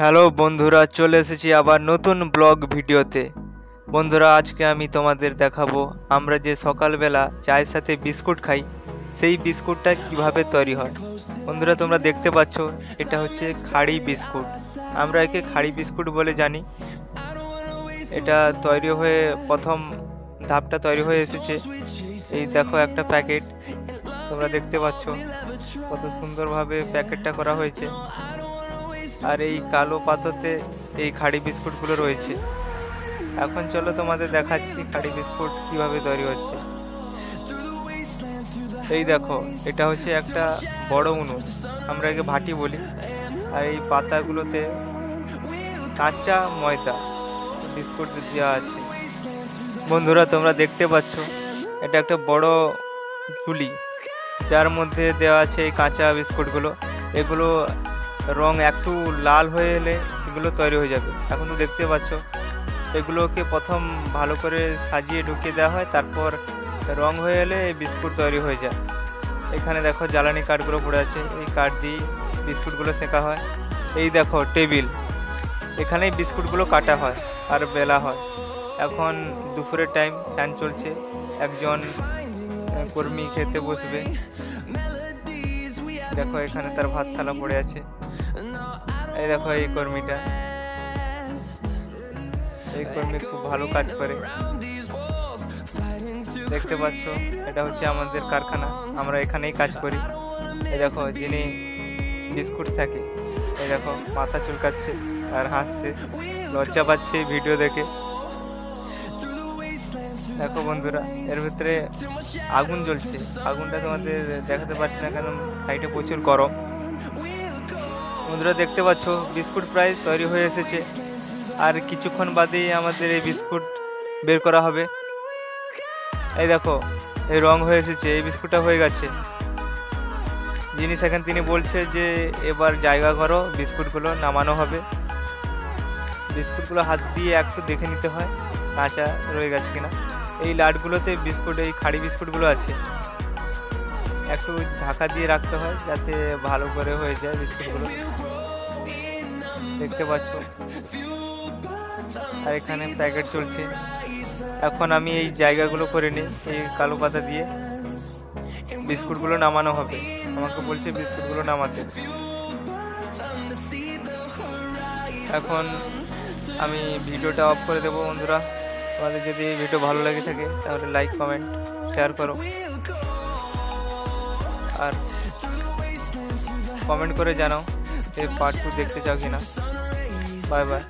Hello বন্ধুরা, চলে এসেছি আবার নতুন ব্লগ ভিডিওতে। বন্ধুরা, আজকে আমি তোমাদের দেখাবো আমরা যে সকালবেলা চায়ের সাথে বিস্কুট খাই, সেই বিস্কুটটা কিভাবে তৈরি হয়। বন্ধুরা, তোমরা দেখতে পাচ্ছ এটা হচ্ছে খাড়ি বিস্কুট। আমরা একে খাড়ি বিস্কুট বলে জানি। এটা তৈরি হয়ে প্রথম ধাপটা তৈরি হয়ে এসেছে। এই দেখো একটা প্যাকেট, তোমরা দেখতে পাচ্ছ কত সুন্দরভাবে প্যাকেটটা করা হয়েছে। আর এই কালো পাতাতে এই খাড়ি বিস্কুটগুলো রয়েছে। এখন চলো তোমাদের দেখাচ্ছি খাড়ি বিস্কুট কিভাবে তৈরি হচ্ছে। এই দেখো, এটা হচ্ছে একটা বড় উনুন, আমরা একে ভাটি বলি। আর এই পাতাগুলোতে কাঁচা ময়দা বিস্কুট দেওয়া আছে। বন্ধুরা, তোমরা দেখতে পাচ্ছ এটা একটা বড় ঝুলি, যার মধ্যে দেওয়া আছে এই কাঁচা বিস্কুটগুলো। এগুলো রং একটু লাল হয়ে এলে এগুলো তৈরি হয়ে যাবে। এখন তো দেখতে পাচ্ছ এগুলোকে প্রথম ভালো করে সাজিয়ে ঢুকিয়ে দেওয়া হয়, তারপর রং হয়ে এলে এই বিস্কুট তৈরি হয়ে যায়। এখানে দেখো জ্বালানি কাঠগুলো পড়ে আছে, এই কাঠ দিয়ে বিস্কুটগুলো সেঁকা হয়। এই দেখো টেবিল, এখানেই বিস্কুটগুলো কাটা হয় আর বেলা হয়। এখন দুপুরের টাইম, ফ্যান চলছে, একজন কর্মী খেতে বসবে। দেখো এখানে তার ভাত থালা পড়ে আছে। এই দেখো এই কর্মীটা, এই কর্মী খুব ভালো কাজ করে। দেখতে পাচ্ছ এটা হচ্ছে আমাদের কারখানা, আমরা এখানেই কাজ করি। এই দেখো যিনি বিস্কুট থাকে, এই দেখো মাথা চুলকাচ্ছে আর হাসছে, লজ্জা পাচ্ছে এই ভিডিও দেখে। দেখো বন্ধুরা, এর ভিতরে আগুন জ্বলছে। আগুনটা তোমাদের দেখাতে পারছি না কারণ সাইডে প্রচুর গরম। বন্ধুরা দেখতে পাচ্ছ বিস্কুট প্রায় তৈরি হয়ে এসেছে, আর কিছুক্ষণ বাদেই আমাদের এই বিস্কুট বের করা হবে। এই দেখো এই রং হয়ে এসেছে, এই বিস্কুটটা হয়ে গেছে। যিনি সেখানে তিনি বলছে যে এবার জায়গা করো, বিস্কুটগুলো নামানো হবে। বিস্কুটগুলো হাত দিয়ে একটু দেখে নিতে হয় কাঁচা রয়ে গেছে কিনা। এই লাটগুলোতে বিস্কুট, এই খাড়ি বিস্কুটগুলো আছে, একটু ঢাকা দিয়ে রাখতে হয় যাতে ভালো করে হয়ে যায় বিস্কুটগুলো। দেখতে পাচ্ছ আর এখানে প্যাকেট চলছে। এখন আমি এই জায়গাগুলো করে নিই, এই কালো পাতা দিয়ে বিস্কুটগুলো নামানো হবে। আমাকে বলছে বিস্কুটগুলো নামাতে। এখন আমি ভিডিওটা অফ করে দেবো। বন্ধুরা, তোমাদের যদি এই ভিডিও ভালো লেগে থাকে তাহলে লাইক, কমেন্ট, শেয়ার করো, আর কমেন্ট করে জানাও এই পার্ট 2 দেখতে চাও কিনা। Bye bye.